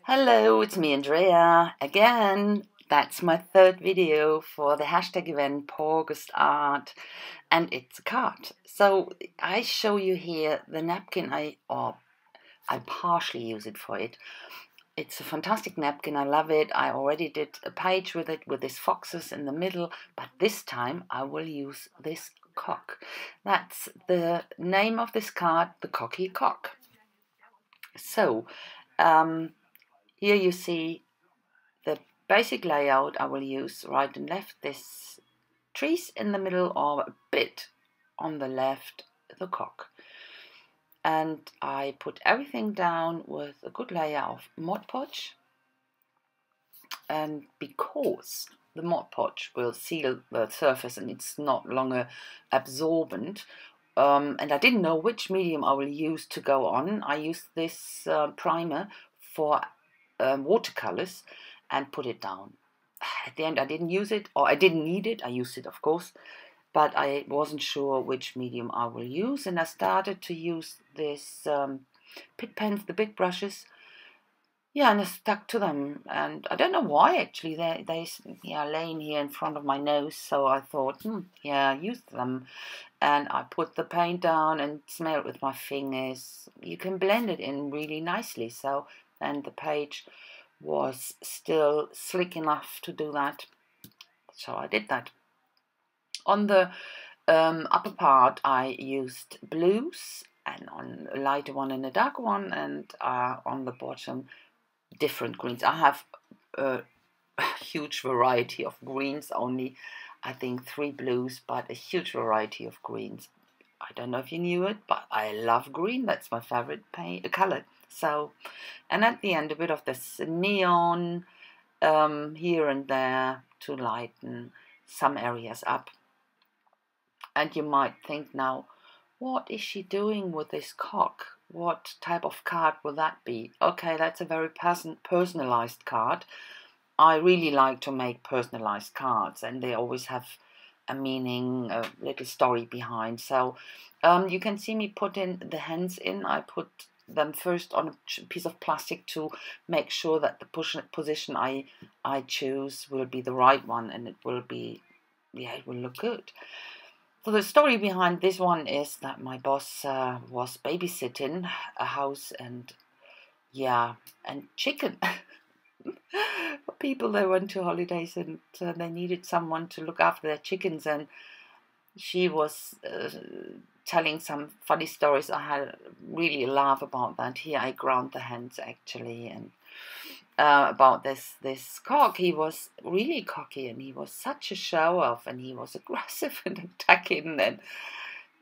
Hello, it's me, Andrea, again. That's my third video for the hashtag event pawgustart, and it's a card. So I show you here the napkin I partially use it for it. It's a fantastic napkin, I love it. I already did a page with it with these foxes in the middle, but this time I will use this cock. That's the name of this card, the Cocky Cock. So, here you see the basic layout I will use. Right and left, this trees in the middle, or a bit on the left, the cock. And I put everything down with a good layer of Mod Podge. And because the Mod Podge will seal the surface and it's not longer absorbent, and I didn't know which medium I will use to go on, I used this primer for watercolors and put it down. At the end I didn't use it, or I didn't need it. I used it, of course, but I wasn't sure which medium I will use, and I started to use this pit pens, the big brushes. Yeah, and I stuck to them, and I don't know why actually. They laying here in front of my nose, so I thought, yeah, use them. And I put the paint down and smell it with my fingers. You can blend it in really nicely. So, and the page was still slick enough to do that. So I did that. On the upper part, I used blues, and on a lighter one and a darker one, and on the bottom, different greens. I have a huge variety of greens, only I think 3 blues, but a huge variety of greens. I don't know if you knew it, but I love green. That's my favorite color. So, and at the end, a bit of this neon here and there to lighten some areas up. And you might think now, what is she doing with this cock? What type of card will that be? Okay, that's a very personalized card. I really like to make personalized cards, and they always have a meaning, a little story behind. So you can see me put in the hands in. I put them first on a piece of plastic to make sure that the position I choose will be the right one, and it will be, yeah, it will look good. So the story behind this one is that my boss was babysitting a house, and yeah, and chicken. For people that went to holidays, and they needed someone to look after their chickens, and she was telling some funny stories. I had really a laugh about that. Here I ground the hens actually, and about this cock. He was really cocky, and he was such a show off, and he was aggressive and attacking, and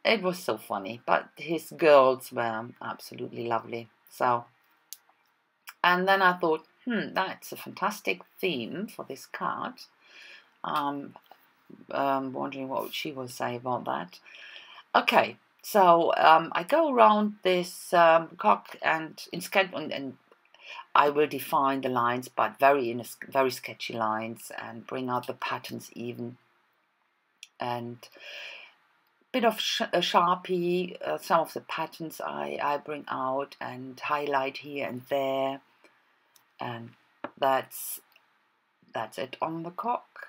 it was so funny. But his girls were absolutely lovely. So, and then I thought, that's a fantastic theme for this card. Wondering what she will say about that. Okay, so I go around this cock and and I will define the lines, but very sketchy lines, and bring out the patterns even. And a bit of a Sharpie, some of the patterns I bring out and highlight here and there. And that's it on the cock,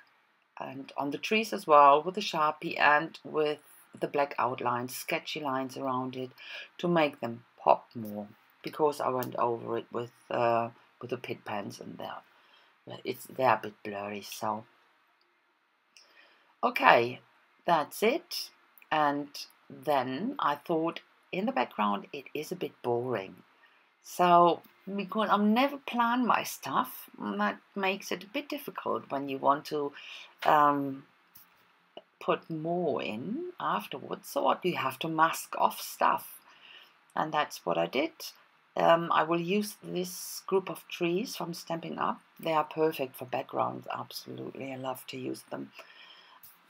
and on the trees as well, with the Sharpie and with the black outlines, sketchy lines around it to make them pop more, because I went over it with the pit pens, and they're a bit blurry. So okay, that's it. And then I thought, in the background it is a bit boring. So, because I never plan my stuff, that makes it a bit difficult when you want to put more in afterwards. So you have to mask off stuff, and that's what I did. I will use this group of trees from Stampin' Up. They are perfect for backgrounds, absolutely. I love to use them.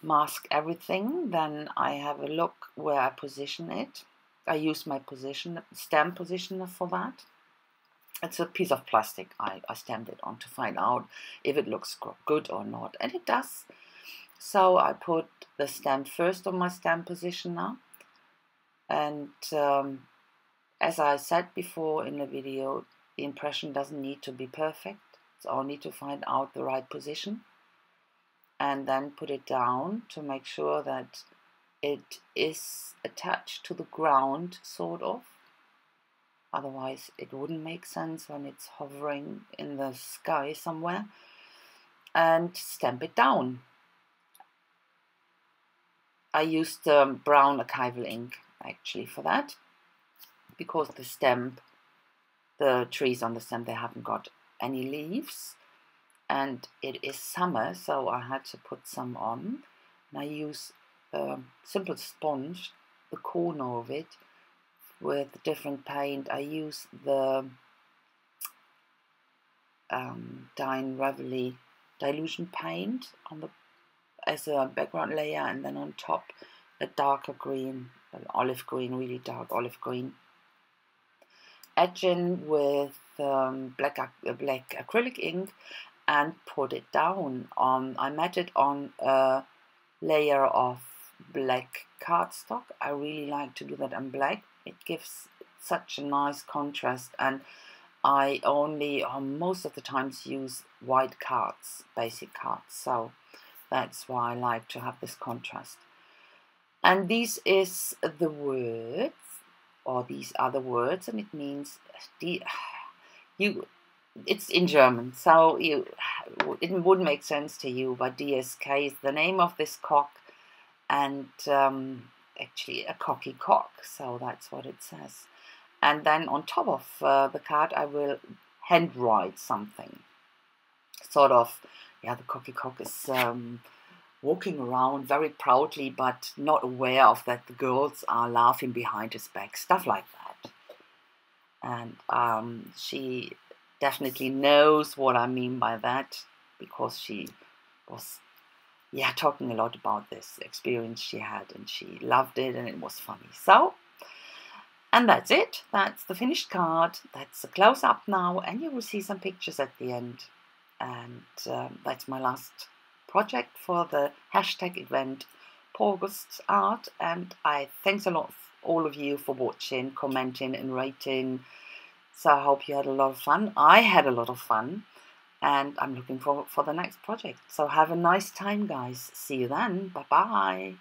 Mask everything, then I have a look where I position it. I use my stamp positioner for that. It's a piece of plastic I stamped it on to find out if it looks good or not, and it does. So I put the stamp first on my stamp positioner, and as I said before in the video, The impression doesn't need to be perfect. It's only to find out the right position and then put it down to make sure that it is attached to the ground, sort of. Otherwise it wouldn't make sense when it's hovering in the sky somewhere. And stamp it down. I used brown archival ink actually for that, because the stamp, the trees on the stamp, they haven't got any leaves, and it is summer, so I had to put some on. And I use a simple sponge, the corner of it, with different paint. I use the Dine Reveille dilution paint on the as a background layer, and then on top a darker green, an olive green, really dark olive green. Edging with black acrylic ink and put it down. I matted on a layer of black cardstock. I really like to do that on black. It gives such a nice contrast, and I only most of the times use white cards, basic cards, so that's why I like to have this contrast. And this is the words, or these are the words, and it means it's in German, so it would make sense to you, but DSK is the name of this cock, and actually a cocky cock, so that's what it says. And then on top of the card I will handwrite something, sort of, yeah, the cocky cock is walking around very proudly, but not aware of that the girls are laughing behind his back, stuff like that. And she definitely knows what I mean by that, because she was, yeah, talking a lot about this experience she had, and she loved it, and it was funny. So, and that's it. That's the finished card. That's a close-up now, and you will see some pictures at the end. And that's my last project for the hashtag event pawgustart. And I thanks a lot all of you for watching, commenting and rating. So I hope you had a lot of fun. I had a lot of fun, and I'm looking forward for the next project. So have a nice time, guys. See you then. Bye bye.